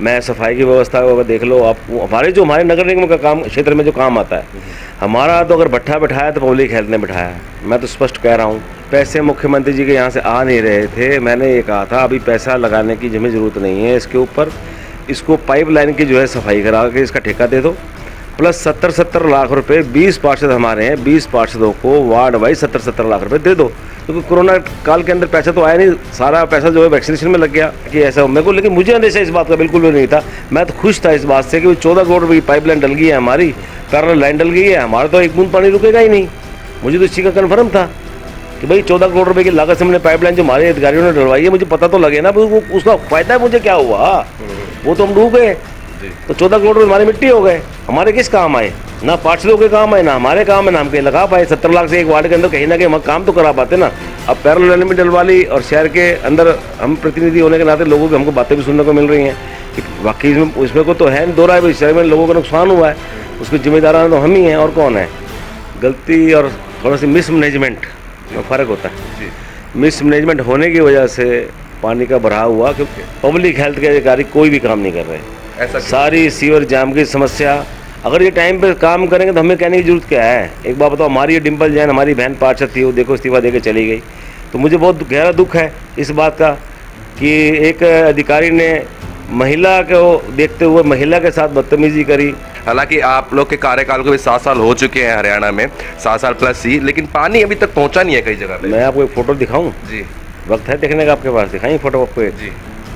मैं सफाई की व्यवस्था को अगर देख लो आप, हमारे नगर निगम का काम क्षेत्र में जो काम आता है हमारा, तो अगर भट्ठा बिठाया तो पब्लिक हेल्थ ने बिठाया है। मैं तो स्पष्ट कह रहा हूँ, पैसे मुख्यमंत्री जी के यहाँ से आ नहीं रहे थे। मैंने ये कहा था अभी पैसा लगाने की हमें ज़रूरत नहीं है इसके ऊपर, इसको पाइपलाइन की जो है सफाई करा के इसका ठेका दे दो, प्लस 70 लाख रुपए 20 पार्षद हमारे हैं, 20 पार्षदों को वार्ड वाइज 70 लाख रुपए दे दो, क्योंकि कोरोना काल के अंदर पैसा तो आया नहीं, सारा पैसा जो है वैक्सीनेशन में लग गया कि ऐसा मेरे को। लेकिन मुझे अंदेशा इस बात का बिल्कुल भी नहीं था, मैं तो खुश था इस बात से कि 14 करोड़ रुपये की पाइपलाइन डल गई है हमारी, पैरेलल लाइन डल गई है, हमारा तो एक बूंद पानी रुकेगा ही नहीं। मुझे तो इस चीज़ का कन्फर्म था कि भाई 14 करोड़ रुपये की लागत से हमने पाइपलाइन जो हमारे अधिकारियों ने डलवाई है, मुझे पता तो लगे ना उसका फायदा मुझे क्या हुआ, वो तो हम डूब गए। तो 14 करोड़ रुपये हमारी मिट्टी हो गए, हमारे किस काम आए? ना पार्षदों के काम आए, ना हमारे काम है, ना हम कहीं लगा पाए। 70 लाख से एक वार्ड के अंदर कहीं ना कहीं हम काम तो करा पाते ना। अब पैरेलल लाइन में डलवा ली, और शहर के अंदर हम प्रतिनिधि होने के नाते लोगों की हमको बातें भी सुनने को मिल रही हैं कि वाकई इसमें को तो है नहीं, दो रहा है भाई, शहर में लोगों को नुकसान हुआ है, उसके जिम्मेदार तो हम ही हैं, और कौन है। गलती और थोड़ा सी मिसमैनेजमेंट में फ़र्क होता है। मिसमैनेजमेंट होने की वजह से पानी का बढ़ाव हुआ, क्योंकि पब्लिक हेल्थ के अधिकारी कोई भी काम नहीं कर रहे। ऐसा सारी सीवर जाम की समस्या, अगर ये टाइम पे काम करेंगे तो हमें कहने की जरूरत क्या है। एक बात बताओ, हमारी ये डिम्पल जैन हमारी बहन पार्षद थी, वो देखो इस्तीफा देके चली गई। तो मुझे बहुत गहरा दुख है इस बात का कि एक अधिकारी ने महिला को देखते हुए महिला के साथ बदतमीजी करी। हालांकि आप लोग के कार्यकाल को भी 7 साल हो चुके हैं हरियाणा में, 7 साल प्लस ही, लेकिन पानी अभी तक पहुंचा नहीं है कई जगह पे। मैं आपको एक फ़ोटो दिखाऊँ? जी, वक्त है देखने का आपके पास? दिखाई फ़ोटो आपको? जी,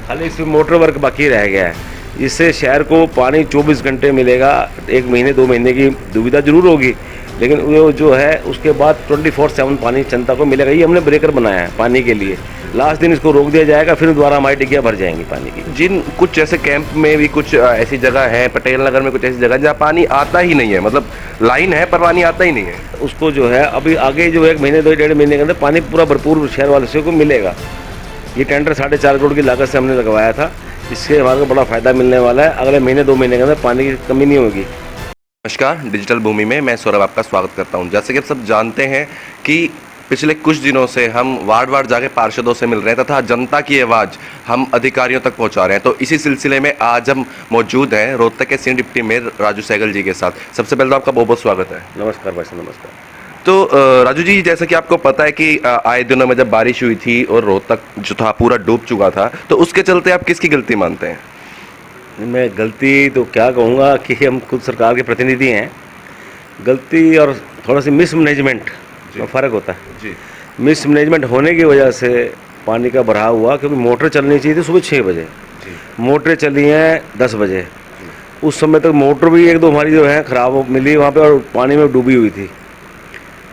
खाली इसमें मोटर वर्क बाकी रह गया है, जिससे शहर को पानी 24 घंटे मिलेगा। 1 महीने 2 महीने की दुविधा जरूर होगी, लेकिन वो जो है उसके बाद 24/7 पानी जनता को मिलेगा। ये हमने ब्रेकर बनाया है पानी के लिए। लास्ट दिन इसको रोक दिया जाएगा, फिर दोबारा हमारी डिग्गियाँ भर जाएंगी पानी की। जिन कुछ जैसे कैंप में भी कुछ ऐसी जगह है, पटेल नगर में कुछ ऐसी जगह जहाँ पानी आता ही नहीं है, मतलब लाइन है पर पानी आता ही नहीं है। उसको जो है अभी आगे जो 1 महीने 2 डेढ़ महीने के अंदर पानी पूरा भरपूर शहर वाले को मिलेगा। ये टेंडर 4.5 करोड़ की लागत से हमने लगवाया था, इससे हमारे को बड़ा फ़ायदा मिलने वाला है। अगले महीने 2 महीने के अंदर पानी की कमी नहीं होगी। नमस्कार, डिजिटल भूमि में मैं सौरभ आपका स्वागत करता हूं। जैसे कि आप सब जानते हैं कि पिछले कुछ दिनों से हम वार्ड जाके पार्षदों से मिल रहे हैं तथा जनता की आवाज़ हम अधिकारियों तक पहुंचा रहे हैं। तो इसी सिलसिले में आज हम मौजूद हैं रोहतक के senior deputy mayor Raju Sahgal ji के साथ। सबसे पहले तो आपका बहुत बहुत स्वागत है। नमस्कार भाई साहब, नमस्कार। तो राजू जी, जैसा कि आपको पता है कि आए दिनों में जब बारिश हुई थी और रोहतक जो था पूरा डूब चुका था, तो उसके चलते आप किसकी गलती मानते हैं? मैं गलती तो क्या कहूँगा कि हम खुद सरकार के प्रतिनिधि हैं। गलती और थोड़ा सी मिसमैनेजमेंट में फ़र्क होता है। जी, मिसमैनेजमेंट होने की वजह से पानी का बढ़ाव हुआ, क्योंकि मोटर चलनी चाहिए थी सुबह 6 बजे, मोटरें चली हैं 10 बजे। उस समय तक मोटर भी 1-2 हमारी जो है ख़राब मिली वहाँ पे, और पानी में डूबी हुई थी,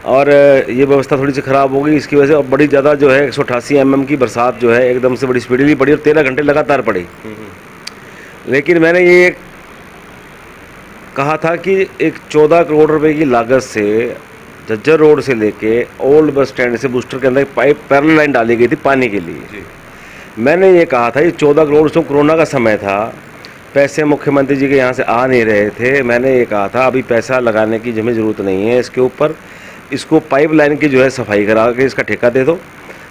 और ये व्यवस्था थोड़ी सी ख़राब हो गई। इसकी वजह से अब बड़ी ज़्यादा जो है 188 mm की बरसात जो है एकदम से बड़ी स्पीडली पड़ी, और 13 घंटे लगातार पड़ी। लेकिन मैंने ये कहा था कि एक 14 करोड़ रुपए की लागत से झज्जर रोड से लेके ओल्ड बस स्टैंड से बूस्टर के अंदर पाइप पैरेलल लाइन डाली गई थी पानी के लिए। मैंने ये कहा था ये 14 करोड़ से कोरोना का समय था, पैसे मुख्यमंत्री जी के यहाँ से आ नहीं रहे थे। मैंने ये कहा था अभी पैसा लगाने की हमें ज़रूरत नहीं है इसके ऊपर, इसको पाइपलाइन की जो है सफाई करा के इसका ठेका दे दो,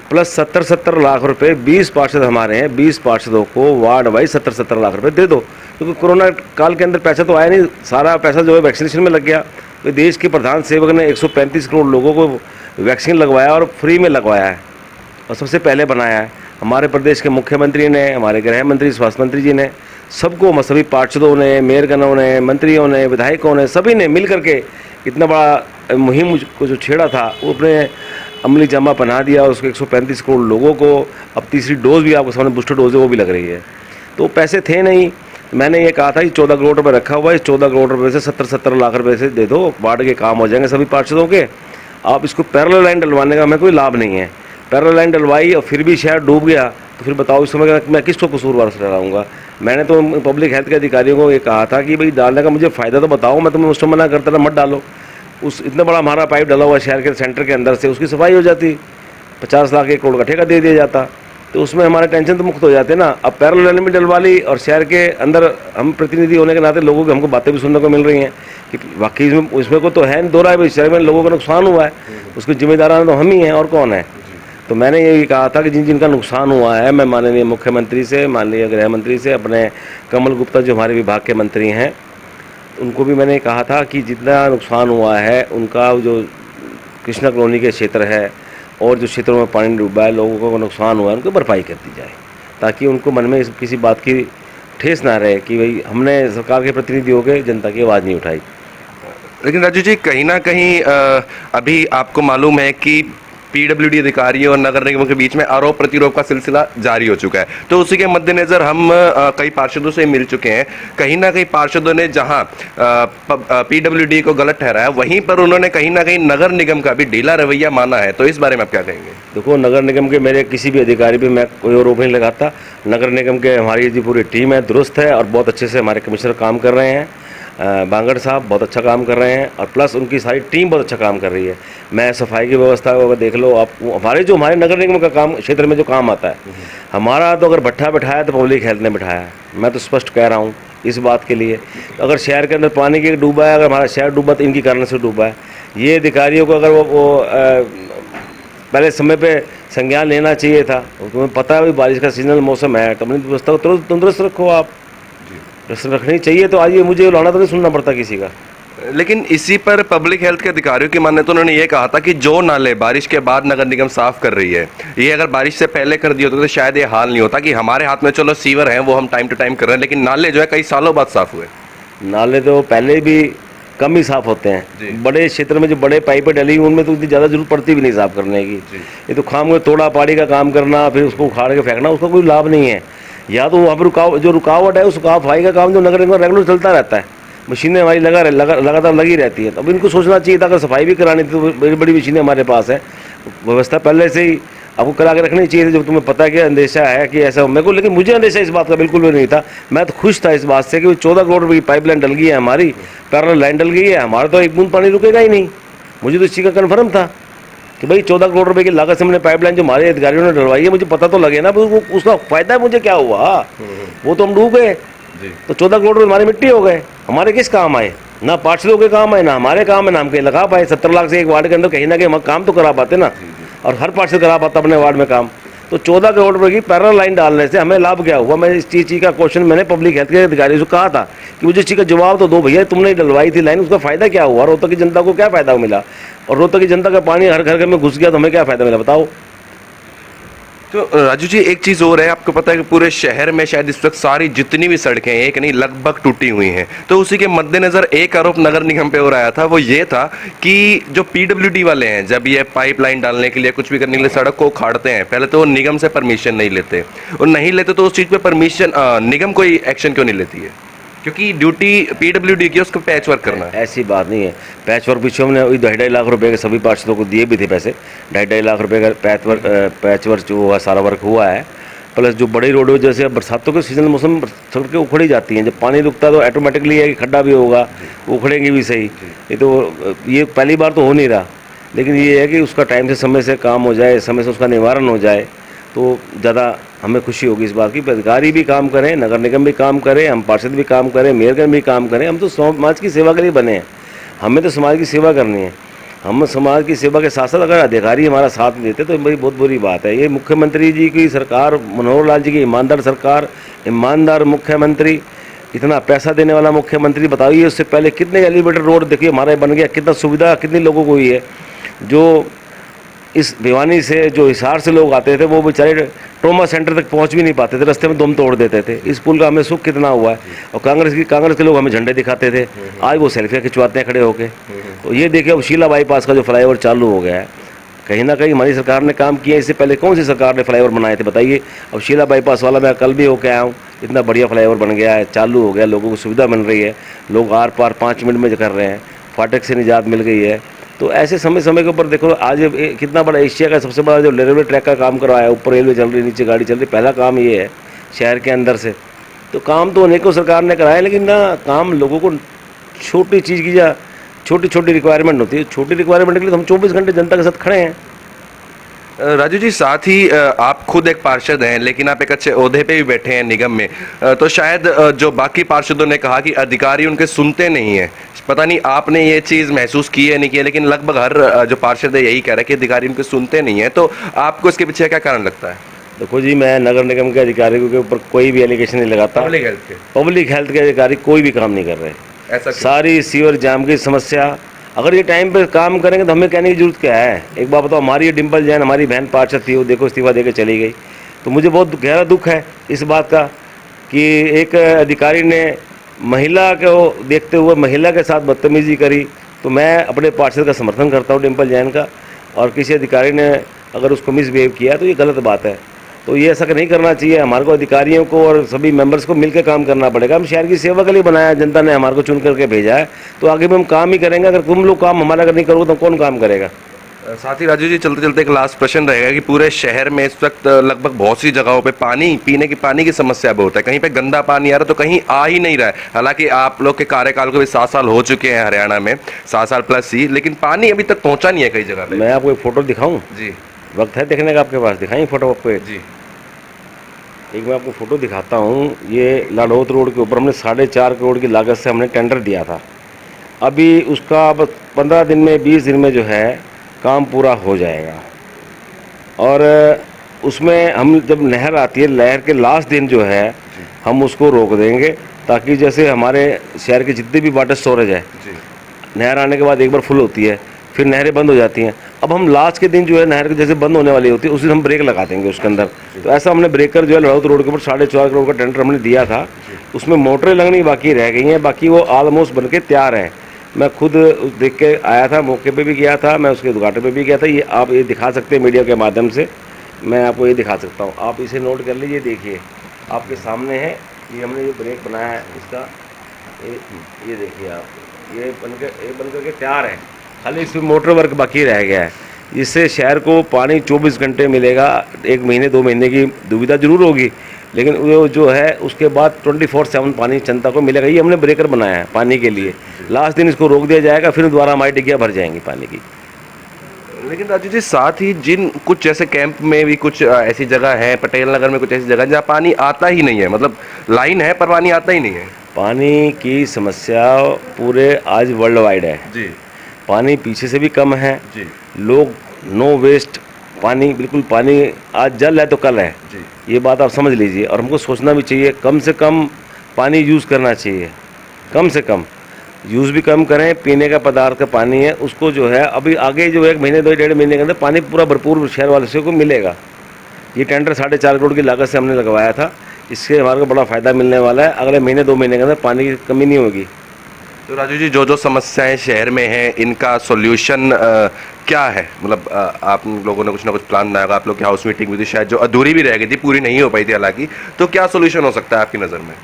प्लस 70 लाख रुपए 20 पार्षद हमारे हैं, 20 पार्षदों को वार्ड वाइज 70 लाख रुपए दे दो, क्योंकि कोरोना काल के अंदर पैसा तो आया नहीं, सारा पैसा जो है वैक्सीनेशन में लग गया। तो देश के प्रधान सेवक ने 135 करोड़ लोगों को वैक्सीन लगवाया, और फ्री में लगवाया है, और सबसे पहले बनाया है। हमारे प्रदेश के मुख्यमंत्री ने, हमारे गृह मंत्री, स्वास्थ्य मंत्री जी ने, सबको, सभी पार्षदों ने, मेयरगणों ने, मंत्रियों ने, विधायकों ने, सभी ने मिल करके इतना बड़ा मुहिम को जो छेड़ा था वो अपने अमली जामा पहना दिया उसको 135 करोड़ लोगों को। अब तीसरी डोज भी आपको सामने बूस्टर डोज है वो भी लग रही है। तो पैसे थे नहीं, मैंने ये कहा था कि 14 करोड़ रुपये रखा हुआ है, इस 14 करोड़ रुपये से 70 लाख रुपये से दे दो, वार्ड के काम हो जाएंगे सभी पार्षदों के। आप इसको पैरेलल लाइन डलवाने का हमें कोई लाभ नहीं है। पैरेलल लाइन डलवाई और फिर भी शहर डूब गया, तो फिर बताओ इस समय मैं किसको कसूरवार ठहराऊंगा? मैंने तो पब्लिक हेल्थ के अधिकारियों को ये कहा था कि भाई डालने का मुझे फ़ायदा तो बताओ, मैं तुम्हें उस समय मना करता था मत डालो। उस इतना बड़ा हमारा पाइप डला हुआ शहर के सेंटर के अंदर से, उसकी सफाई हो जाती, 50 लाख 1 करोड़ का ठेका दे दिया जाता, तो उसमें हमारे टेंशन तो मुक्त हो जाते ना। अब पैरेलल लाइन में डलवा ली, और शहर के अंदर हम प्रतिनिधि होने के नाते लोगों की हमको बातें भी सुनने को मिल रही हैं कि वाकई इसमें को तो है नहीं, दो रहा है भाई, शहर में लोगों का नुकसान हुआ है, उसके जिम्मेदार तो हम ही हैं, और कौन है। तो मैंने यही कहा था कि जिनका नुकसान हुआ है, मैं माननीय मुख्यमंत्री से, माननीय गृह मंत्री से, अपने कमल गुप्ता जो हमारे विभाग के मंत्री हैं, उनको भी मैंने कहा था कि जितना नुकसान हुआ है उनका जो कृष्णा कॉलोनी के क्षेत्र है और जो क्षेत्रों में पानी डूबा है, लोगों को नुकसान हुआ है, उनको भरपाई कर दी जाए, ताकि उनको मन में किसी बात की ठेस ना रहे कि भाई हमने सरकार के प्रतिनिधि होकर जनता की आवाज़ नहीं उठाई। लेकिन राजू जी, कहीं ना कहीं अभी आपको मालूम है कि पीडब्ल्यूडी अधिकारियों और नगर निगमों के बीच में आरोप प्रत्यारोप का सिलसिला जारी हो चुका है। तो उसी के मद्देनजर हम कई पार्षदों से मिल चुके हैं। कहीं ना कहीं पार्षदों ने जहां पीडब्ल्यूडी को गलत ठहराया, वहीं पर उन्होंने कहीं ना कहीं नगर निगम का भी ढीला रवैया माना है। तो इस बारे में आप क्या कहेंगे? देखो, नगर निगम के मेरे किसी भी अधिकारी पे मैं कोई आरोप नहीं लगाता। नगर निगम के हमारी जो पूरी टीम है दुरुस्त है और बहुत अच्छे से हमारे कमिश्नर काम कर रहे हैं। बांगड़ साहब बहुत अच्छा काम कर रहे हैं और प्लस उनकी सारी टीम बहुत अच्छा काम कर रही है। मैं सफाई की व्यवस्था को अगर देख लो आप, हमारे नगर निगम का काम क्षेत्र में जो काम आता है, हमारा तो अगर भट्ठा बिठाया तो पब्लिक हेल्थ ने बिठाया है। मैं तो स्पष्ट कह रहा हूँ इस बात के लिए। अगर शहर के अंदर पानी की डूबा है, अगर हमारा शहर डूबा तो इनकी कारण से डूबा है। ये अधिकारियों को अगर वो पहले समय पे संज्ञान लेना चाहिए था। तुम्हें पता है बारिश का सीजनल मौसम है, तो अपनी व्यवस्था को तंदुरुस्त रखो। आप रखनी चाहिए तो आज ये मुझे लाना तो नहीं सुनना पड़ता किसी का। लेकिन इसी पर पब्लिक हेल्थ के अधिकारियों की माने तो उन्होंने ये कहा था कि जो नाले बारिश के बाद नगर निगम साफ कर रही है, ये अगर बारिश से पहले कर दिए होते तो शायद ये हाल नहीं होता। कि हमारे हाथ में चलो सीवर हैं, वो हम टाइम टू टाइम कर रहे हैं, लेकिन नाले जो है कई सालों बाद साफ हुए। नाले तो पहले भी कम ही साफ होते हैं। बड़े क्षेत्र में जो बड़े पाइपें डली हुई उनमें तो इतनी ज़्यादा जरूरत पड़ती भी नहीं साफ करने की। ये तो खाम तोड़ा पाड़ी का काम करना, फिर उसको उखाड़ के फेंकना, उसका कोई लाभ नहीं है। या तो वहाँ पर रुकावट है, उस सफाई का काम जो नगर निगम रेगुलर चलता रहता है, मशीनें हमारी लगातार लगी रहती हैं। तो अब इनको सोचना चाहिए था, अगर सफाई भी करानी थी तो बड़ी बड़ी मशीनें हमारे पास है, व्यवस्था पहले से ही आपको करा के रखनी चाहिए थी। जब तुम्हें पता है कि अंदेशा है कि ऐसा मेरे को, लेकिन मुझे अंदेशा इस बात का बिल्कुल भी नहीं था। मैं तो खुश था इस बात से कि 14 करोड़ रुपये की पाइपलाइन डल गई है, हमारी पैरेलल लाइन डल गई है, हमारा तो एक बूंद पानी रुकेगा ही नहीं। मुझे तो इस चीज़ का कन्फर्म था कि भाई 14 करोड़ रुपए की लागत से हमने पाइपलाइन जो हमारे अधिकारियों ने डलवाई है, मुझे पता तो लगे ना उसका फायदा मुझे क्या हुआ। वो तो हम डूब गए, तो 14 करोड़ रुपये हमारी मिट्टी हो गए। हमारे किस काम आए? ना पार्षदों के काम आए, ना हमारे काम है, ना हम कहीं लगा पाए। 17 लाख से एक वार्ड के अंदर कहीं ना कहीं हम काम तो करा पाते ना, और हर पार्षद करा पाता अपने वार्ड में काम। तो 14 करोड़ रुपए की पैरेलल लाइन डालने से हमें लाभ क्या हुआ? मैं इस चीज़ का क्वेश्चन मैंने पब्लिक हेल्थ के अधिकारियों से कहा था कि मुझे इस चीज़ का जवाब तो दो भैया, तुमने डलवाई थी लाइन, उसका फायदा क्या हुआ? रोहतक की जनता को क्या फायदा मिला? और रोहतक की जनता का पानी हर घर में घुस गया तो हमें क्या फायदा मिला, बताओ। तो राजू जी, एक चीज़ और है, आपको पता है कि पूरे शहर में शायद इस वक्त सारी जितनी भी सड़कें एक नहीं लगभग टूटी हुई हैं। तो उसी के मद्देनज़र एक आरोप नगर निगम पे हो रहा था, वो ये था कि जो पीडब्ल्यूडी वाले हैं, जब ये पाइपलाइन डालने के लिए कुछ भी करने के लिए सड़क को उखाड़ते हैं, पहले तो वो निगम से परमिशन नहीं लेते, और नहीं लेते तो उस चीज़ पर परमिशन निगम कोई एक्शन क्यों नहीं लेती है? क्योंकि ड्यूटी पीडब्ल्यूडी की उसको पैच वर्क करना है। ऐसी बात नहीं है। पैच वर्क पीछे हमने 2.5 लाख रुपए के सभी पार्षदों को दिए भी थे पैसे। 2.5 लाख रुपए का पैच वर्क जो हुआ सारा वर्क हुआ है। प्लस जो बड़ी रोडों जैसे बरसातों के सीजन मौसम सड़कें उखड़ी जाती हैं, जब पानी रुकता है तो ऑटोमेटिकली है कि खड्डा भी होगा, उखड़ेंगे भी सही। ये पहली बार तो हो नहीं रहा, लेकिन ये है कि उसका टाइम से समय से काम हो जाए, समय से उसका निवारण हो जाए तो ज़्यादा हमें खुशी होगी इस बात की। अधिकारी भी काम करें, नगर निगम भी काम करें, हम पार्षद भी काम करें, मेयरगण भी काम करें। हम तो समाज की सेवा के लिए बने हैं, हमें तो समाज की सेवा करनी है। हम समाज की सेवा के साथ साथ अगर अधिकारी हमारा साथ देते तो बड़ी बहुत बुरी बात है। ये मुख्यमंत्री जी की सरकार, मनोहर लाल जी की ईमानदार सरकार, ईमानदार मुख्यमंत्री, इतना पैसा देने वाला मुख्यमंत्री। बताइए उससे पहले कितने एलिवेटेड रोड देखिए हमारे बन गया, कितना सुविधा कितने लोगों को हुई है। जो इस भिवानी से जो हिसार से लोग आते थे वो बेचारे ट्रॉमा सेंटर तक पहुंच भी नहीं पाते थे, रास्ते में दम तोड़ देते थे। इस पुल का हमें सुख कितना हुआ है। और कांग्रेस के लोग हमें झंडे दिखाते थे, आज वो सेल्फियाँ खिंचवाते हैं खड़े होके। तो ये देखिए अब शीला बाईपास का जो फ्लाईओवर चालू हो गया है, कहीं ना कहीं हमारी सरकार ने काम किया। इससे पहले कौन सी सरकार ने फ्लाईओवर बनाए थे बताइए? अब शीला बाईपास वाला मैं कल भी होके आया हूँ, इतना बढ़िया फ्लाईओवर बन गया है, चालू हो गया, लोगों को सुविधा मिल रही है, लोग आर पार 5 मिनट में कर रहे हैं, फाटक से निजात मिल गई है। तो ऐसे समय समय के ऊपर देखो, आज कितना बड़ा एशिया का सबसे बड़ा जो रेलवे ट्रैक का काम करवाया है, ऊपर रेलवे चल रही, नीचे गाड़ी चल रही, पहला काम ये है शहर के अंदर से। तो काम तो अनेकों सरकार ने कराया, लेकिन ना काम लोगों को छोटी चीज़ की या छोटी छोटी रिक्वायरमेंट होती है। छोटी रिक्वायरमेंट के लिए तो हम 24 घंटे जनता के साथ खड़े हैं। राजू जी, साथ ही आप खुद एक पार्षद हैं, लेकिन आप एक अच्छे ओहदे पे भी बैठे हैं निगम में। तो शायद जो बाकी पार्षदों ने कहा कि अधिकारी उनके सुनते नहीं हैं, पता नहीं आपने ये चीज़ महसूस की है नहीं की है, लेकिन लगभग हर जो पार्षद है यही कह रहा है कि अधिकारी उनके सुनते नहीं हैं। तो आपको इसके पीछे क्या कारण लगता है? देखो जी, मैं नगर निगम के अधिकारियों के ऊपर कोई भी एलिगेशन नहीं लगाता। पब्लिक हेल्थ के पब्लिक हेल्थ के अधिकारी कोई भी काम नहीं कर रहे। ऐसा क्यों? सारी सीवर जाम की समस्या, अगर ये टाइम पे काम करेंगे तो हमें कहने की जरूरत क्या है। एक बात बताओ, हमारी ये डिम्पल जैन हमारी बहन पार्षद थी, वो देखो इस्तीफा देकर चली गई। तो मुझे बहुत गहरा दुख है इस बात का कि एक अधिकारी ने महिला को देखते हुए महिला के साथ बदतमीजी करी। तो मैं अपने पार्षद का समर्थन करता हूँ, डिम्पल जैन का, और किसी अधिकारी ने अगर उसको मिसबिहेव किया तो ये गलत बात है। तो ये ऐसा नहीं करना चाहिए। हमारे को अधिकारियों को और सभी मेंबर्स को मिलकर काम करना पड़ेगा। हम शहर की सेवा के लिए बनाया है, जनता ने हमारे को चुन करके भेजा है, तो आगे भी हम काम ही करेंगे। अगर तुम लोग काम हमारा अगर नहीं करोगे तो कौन काम करेगा। साथ ही राजू जी, चलते चलते एक लास्ट प्रश्न रहेगा कि पूरे शहर में इस वक्त लगभग बहुत सी जगहों पे पानी, पीने की पानी की समस्या बहुत है। कहीं पे गंदा पानी आ रहा है तो कहीं आ ही नहीं रहा है। हालांकि आप लोग के कार्यकाल को भी 7 साल हो चुके हैं हरियाणा में, 7 साल प्लस ही, लेकिन पानी अभी तक पहुंचा नहीं है कई जगह पे। मैं आपको एक फ़ोटो दिखाऊँ? जी वक्त है देखने का आपके पास? दिखाई फ़ोटो आपको एक? जी एक मैं आपको फ़ोटो दिखाता हूँ। ये लाडौत रोड के ऊपर हमने 4.5 करोड़ की लागत से हमने टेंडर दिया था। अभी उसका अब 15 दिन में 20 दिन में जो है काम पूरा हो जाएगा। और उसमें हम जब नहर आती है, नहर के लास्ट दिन जो है हम उसको रोक देंगे, ताकि जैसे हमारे शहर के जितने भी वाटर स्टोरेज है, जी नहर आने के बाद एक बार फुल होती है, फिर नहरें बंद हो जाती हैं। अब हम लास्ट के दिन जो है नहर जैसे बंद होने वाली होती है उस दिन हम ब्रेक लगा देंगे उसके अंदर। तो ऐसा हमने ब्रेकर जो है लाडौत रोड के ऊपर 4.5 करोड़ का टेंडर हमने दिया था। उसमें मोटरें लगनी बाकी रह गई हैं, बाकी वो ऑलमोस्ट बन के तैयार हैं। मैं खुद देख के आया था, मौके पे भी गया था, मैं उसके उद्घाटन पे भी गया था। ये आप ये दिखा सकते हैं मीडिया के माध्यम से, मैं आपको ये दिखा सकता हूँ। आप इसे नोट कर लीजिए, देखिए आपके सामने है। ये हमने जो ब्रेक बनाया है इसका, ये देखिए आप, ये बन करके तैयार है। खाली इसमें मोटर वर्क बाकी रह गया है। इससे शहर को पानी 24 घंटे मिलेगा। 1 महीने 2 महीने की दुविधा जरूर होगी, लेकिन वो जो है उसके बाद 24/7 पानी जनता को मिलेगा। ये हमने ब्रेकर बनाया है पानी के लिए। लास्ट दिन इसको रोक दिया जाएगा, फिर दोबारा हमारी डिग्गियाँ भर जाएंगी पानी की। लेकिन राजू जी, साथ ही जिन कुछ जैसे कैंप में भी कुछ ऐसी जगह है, पटेल नगर में कुछ ऐसी जगह जहाँ पानी आता ही नहीं है, मतलब लाइन है पर पानी आता ही नहीं है। पानी की समस्या पूरे आज वर्ल्ड वाइड है जी पानी पीछे से भी कम है। जी लोग नो वेस्ट पानी, बिल्कुल पानी आज जल है तो कल है, जी ये बात आप समझ लीजिए। और हमको सोचना भी चाहिए, कम से कम पानी यूज़ करना चाहिए, कम से कम यूज़ भी कम करें। पीने का पदार्थ का पानी है उसको जो है अभी आगे जो 1 महीने 2-1.5 महीने के अंदर पानी पूरा भरपूर शहर वासियों को मिलेगा। ये टेंडर 4.5 करोड़ की लागत से हमने लगवाया था, इससे हमारे को बड़ा फ़ायदा मिलने वाला है। अगले महीने 2 महीने के अंदर पानी की कमी नहीं होगी। तो राजू जी, जो जो समस्याएं शहर में हैं इनका सॉल्यूशन क्या है? मतलब आप लोगों ने कुछ ना कुछ प्लान बनाया होगा, आप लोग की हाउस मीटिंग हुई थी शायद, जो अधूरी भी रह गई थी, पूरी नहीं हो पाई थी हालांकि। तो क्या सॉल्यूशन हो सकता है आपकी नज़र में?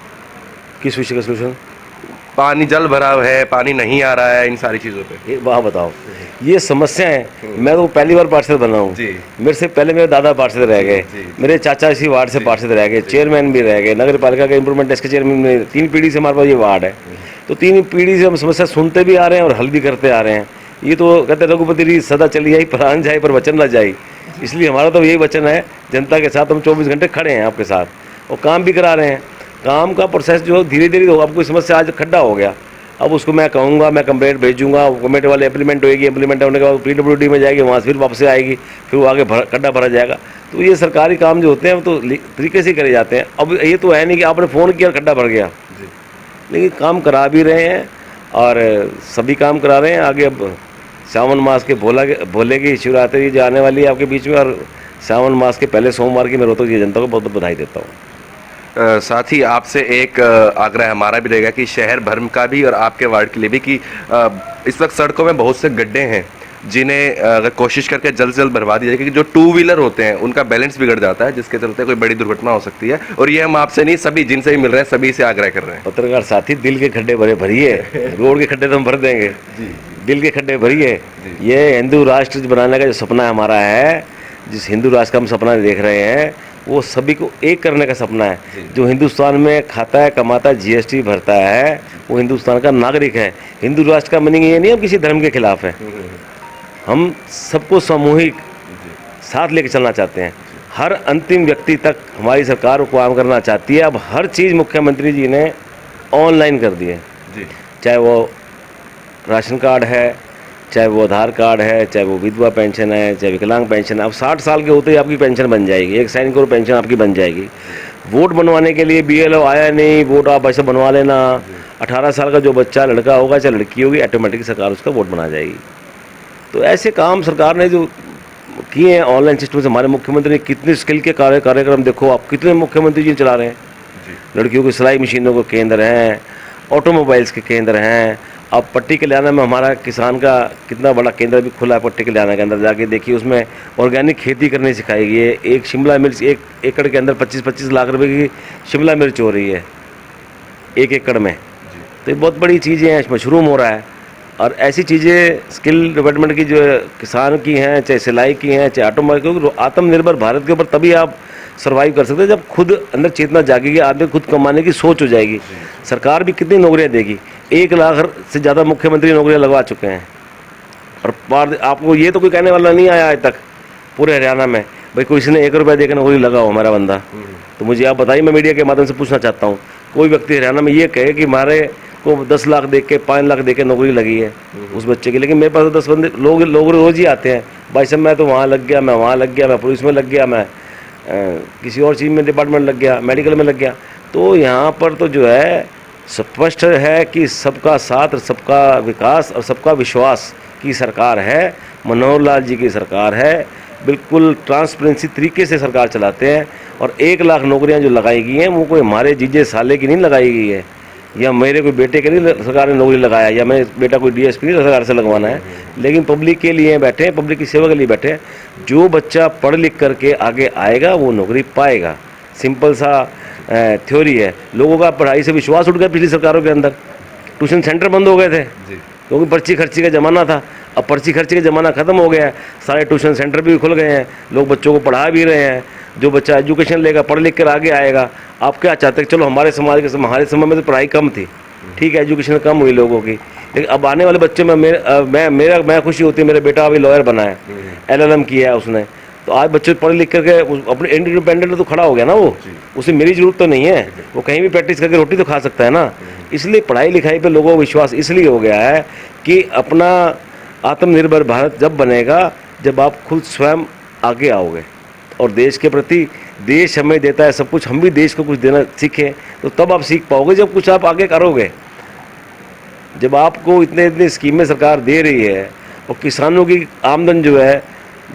किस विषय का सोल्यूशन? पानी जल भराव है, पानी नहीं आ रहा है, इन सारी चीज़ों पे। ये वाह बताओ, ये समस्याएं। मैं तो पहली बार पार्षद बना हूँ। जी मेरे से पहले मेरे दादा पार्षद रह गए, मेरे चाचा इसी वार्ड से पार्षद रह गए, चेयरमैन भी रह गए, नगर पालिका का इंप्रूवमेंट डेस्क के चेयरमैन। 3 पीढ़ी से हमारे पास ये वार्ड है, तो 3 पीढ़ी से हम समस्या सुनते भी आ रहे हैं और हल भी करते आ रहे हैं। ये तो कहते रघुपति री सदा चली आई, प्राण जाए पर वचन न जाए। इसलिए हमारा तो यही वचन है, जनता के साथ हम 24 घंटे खड़े हैं आपके साथ और काम भी करा रहे हैं। काम का प्रोसेस जो धीरे धीरे होगा। अब कोई समस्या आज खड्डा हो गया, अब उसको मैं कहूँगा, मैं कंप्लेंट भेजूंगा, कमेटी वाले इम्प्लीमेंट होगी, इम्प्लीमेंट होने के बाद PWD में जाएगी, वहाँ से फिर वापस आएगी, फिर वो आगे खड्डा भरा जाएगा। तो ये सरकारी काम जो होते हैं तो तरीके से करे जाते हैं। अब ये तो है नहीं कि आपने फ़ोन किया खड्डा भर गया, लेकिन काम करा भी रहे हैं और सभी काम करा रहे हैं। आगे अब सावन मास के भोले की शिवरात्रि जो आने वाली है आपके बीच में, और सावन मास के पहले सोमवार की मैं रोहतक की जनता को बहुत बहुत बधाई देता हूँ। साथ ही आपसे एक आग्रह हमारा भी रहेगा कि शहर भर का भी और आपके वार्ड के लिए भी कि इस वक्त सड़कों में बहुत से गड्ढे हैं जिन्हें अगर कोशिश करके जल्द से जल्द भरवा दिया जाए, क्योंकि जो 2 व्हीलर होते हैं उनका बैलेंस बिगड़ जाता है, जिसके चलते कोई बड़ी दुर्घटना हो सकती है। और ये हम आपसे नहीं, सभी जिनसे भी मिल रहे हैं सभी से आग्रह कर रहे हैं। पत्रकार साथी, दिल के खड्डे भरिए, रोड के खड्डे तो हम भर देंगे, दिल के खड्डे भरिए। ये हिंदू राष्ट्र बनाने का जो सपना हमारा है, जिस हिंदू राष्ट्र का हम सपना देख रहे हैं, वो सभी को एक करने का सपना है। जो हिंदुस्तान में खाता है, कमाता है, GST भरता है, वो हिंदुस्तान का नागरिक है। हिंदू राष्ट्र का मीनिंग ये नहीं हम किसी धर्म के खिलाफ है, हम सबको सामूहिक साथ लेके चलना चाहते हैं। हर अंतिम व्यक्ति तक हमारी सरकार को काम करना चाहती है। अब हर चीज़ मुख्यमंत्री जी ने ऑनलाइन कर दी है, चाहे वो राशन कार्ड है, चाहे वो आधार कार्ड है, चाहे वो विधवा पेंशन है, चाहे विकलांग पेंशन है। अब 60 साल के होते ही आपकी पेंशन बन जाएगी, 1 सैनिक और पेंशन आपकी बन जाएगी। वोट बनवाने के लिए BLO आया नहीं, वोट आप ऐसे बनवा लेना। 18 साल का जो बच्चा लड़का होगा चाहे लड़की होगी, ऑटोमेटिक सरकार उसका वोट बना जाएगी। तो ऐसे काम सरकार ने जो किए हैं ऑनलाइन सिस्टम से, हमारे मुख्यमंत्री ने कितने स्किल के कार्यक्रम देखो आप, कितने मुख्यमंत्री जी चला रहे हैं। लड़कियों की सिलाई मशीनों के केंद्र हैं, ऑटोमोबाइल्स के केंद्र हैं। अब पट्टी कल्याण में हमारा किसान का कितना बड़ा केंद्र भी खुला है। पट्टी कल्याण के अंदर जाके देखिए, उसमें ऑर्गेनिक खेती करनी सिखाई गई है। एक शिमला मिर्च 1 एकड़ के अंदर 25-25 लाख रुपए की शिमला मिर्च हो रही है 1 एकड़ में। तो ये बहुत बड़ी चीज़ें हैं, मशरूम हो रहा है। और ऐसी चीज़ें स्किल डेवलपमेंट की जो किसान की हैं, चाहे सिलाई की हैं, चाहे ऑटोमोबाइल, क्योंकि आत्मनिर्भर भारत के ऊपर तभी आप सर्वाइव कर सकते हैं जब खुद अंदर चेतना जागेगी, आदमी खुद कमाने की सोच हो जाएगी। सरकार भी कितनी नौकरियां देगी, 1 लाख से ज़्यादा मुख्यमंत्री नौकरियां लगवा चुके हैं। और आपको ये तो कोई कहने वाला नहीं आया आज तक पूरे हरियाणा में भाई कोई इसने 1 रुपया देकर नौकरी लगाओ हमारा बंदा। तो मुझे आप बताइए, मैं मीडिया के माध्यम से पूछना चाहता हूँ, कोई व्यक्ति हरियाणा में ये कहे कि हमारे को 10 लाख दे के 5 लाख दे के नौकरी लगी है उस बच्चे की। लेकिन मेरे पास तो 10 बंदे लोग रोज़ ही आते हैं, भाई साहब मैं तो वहाँ लग गया, मैं वहाँ लग गया, मैं पुलिस में लग गया, मैं किसी और चीज़ में डिपार्टमेंट लग गया, मेडिकल में लग गया। तो यहाँ पर तो जो है स्पष्ट है कि सबका साथ, सबका विकास और सबका विश्वास की सरकार है। मनोहर लाल जी की सरकार है, बिल्कुल ट्रांसपेरेंसी तरीके से सरकार चलाते हैं। और 1 लाख नौकरियां जो लगाई गई हैं वो कोई हमारे जीजे साले की नहीं लगाई गई है, या मेरे कोई बेटे के नहीं सरकार ने नौकरी लगाया, या मेरे बेटा कोई DSP नहीं सरकार से लगवाना है। लेकिन पब्लिक के लिए बैठे हैं, पब्लिक की सेवा के लिए बैठे हैं। जो बच्चा पढ़ लिख करके आगे आएगा वो नौकरी पाएगा। सिंपल सा थ्योरी है। लोगों का पढ़ाई से विश्वास उठ गया पिछली सरकारों के अंदर। ट्यूशन सेंटर बंद हो गए थे क्योंकि पर्ची खर्ची का ज़माना था। अब पर्ची खर्ची का ज़माना ख़त्म हो गया है, सारे ट्यूशन सेंटर भी खुल गए हैं, लोग बच्चों को पढ़ा भी रहे हैं। जो बच्चा एजुकेशन लेगा, पढ़ लिख कर आगे आएगा। आप क्या चाहते हैं, चलो हमारे समाज के हमारे समय में तो पढ़ाई कम थी, ठीक है, एजुकेशन कम हुई लोगों की, लेकिन अब आने वाले बच्चे में मैं खुशी होती है, मेरा बेटा अभी लॉयर बना है, LLM किया है उसने। तो आज बच्चे पढ़ लिख करके अपने इंडिपेंडेंट तो खड़ा हो गया ना, वो उसे मेरी ज़रूरत तो नहीं है, वो कहीं भी प्रैक्टिस करके रोटी तो खा सकता है ना। इसलिए पढ़ाई लिखाई पे लोगों को विश्वास इसलिए हो गया है कि अपना आत्मनिर्भर भारत जब बनेगा जब आप खुद स्वयं आगे आओगे और देश के प्रति, देश हमें देता है सब कुछ, हम भी देश को कुछ देना सीखें, तो तब आप सीख पाओगे जब कुछ आप आगे करोगे। जब आपको इतनी स्कीमें सरकार दे रही है और किसानों की आमदन जो है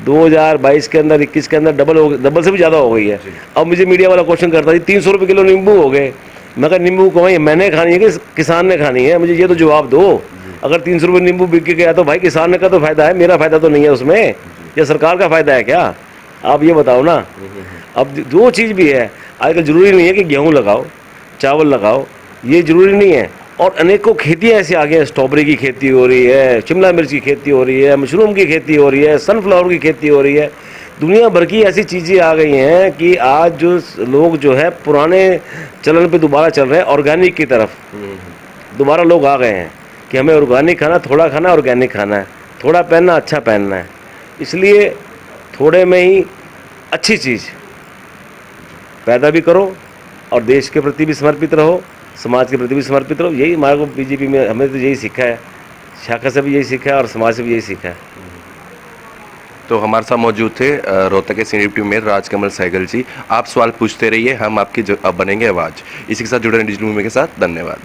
2022 के अंदर 21 के अंदर डबल से भी ज़्यादा हो गई है। अब मुझे मीडिया वाला क्वेश्चन करता है 300 रुपये किलो नींबू हो गए। मैं कहा नींबू कमाई मैंने खानी है कि किसान ने खानी है, मुझे ये तो जवाब दो। अगर 300 रुपये नींबू बिक के गया तो भाई किसान का तो फ़ायदा है, मेरा फ़ायदा तो नहीं है उसमें, या सरकार का फ़ायदा है क्या? आप ये बताओ ना। अब जो चीज़ भी है आजकल ज़रूरी नहीं है कि गेहूँ लगाओ, चावल लगाओ, ये ज़रूरी नहीं है। और अनेकों खेतियाँ ऐसे आ गई हैं, स्ट्रॉबेरी की खेती हो रही है, शिमला मिर्च की खेती हो रही है, मशरूम की खेती हो रही है, सनफ्लावर की खेती हो रही है। दुनिया भर की ऐसी चीज़ें आ गई हैं कि आज जो लोग जो है पुराने चलन पे दोबारा चल रहे हैं, ऑर्गेनिक की तरफ दोबारा लोग आ गए हैं कि हमें ऑर्गेनिक खाना, थोड़ा खाना, ऑर्गेनिक खाना है, थोड़ा पहनना, अच्छा पहनना है। इसलिए थोड़े में ही अच्छी चीज़ पैदा भी करो और देश के प्रति भी समर्पित रहो, समाज के प्रति भी समर्पित रहो। यही हमारे को BJP में हमें तो यही सीखा है, शाखा से भी यही सीखा है और समाज से भी यही सीखा है। तो हमारे साथ मौजूद थे रोहतक के senior deputy mayor Rajkamal Sahgal ji. आप सवाल पूछते रहिए, हम आपकी बनेंगे आवाज़। इसी के साथ जुड़े रहे डिजिटल भूमि के साथ। धन्यवाद।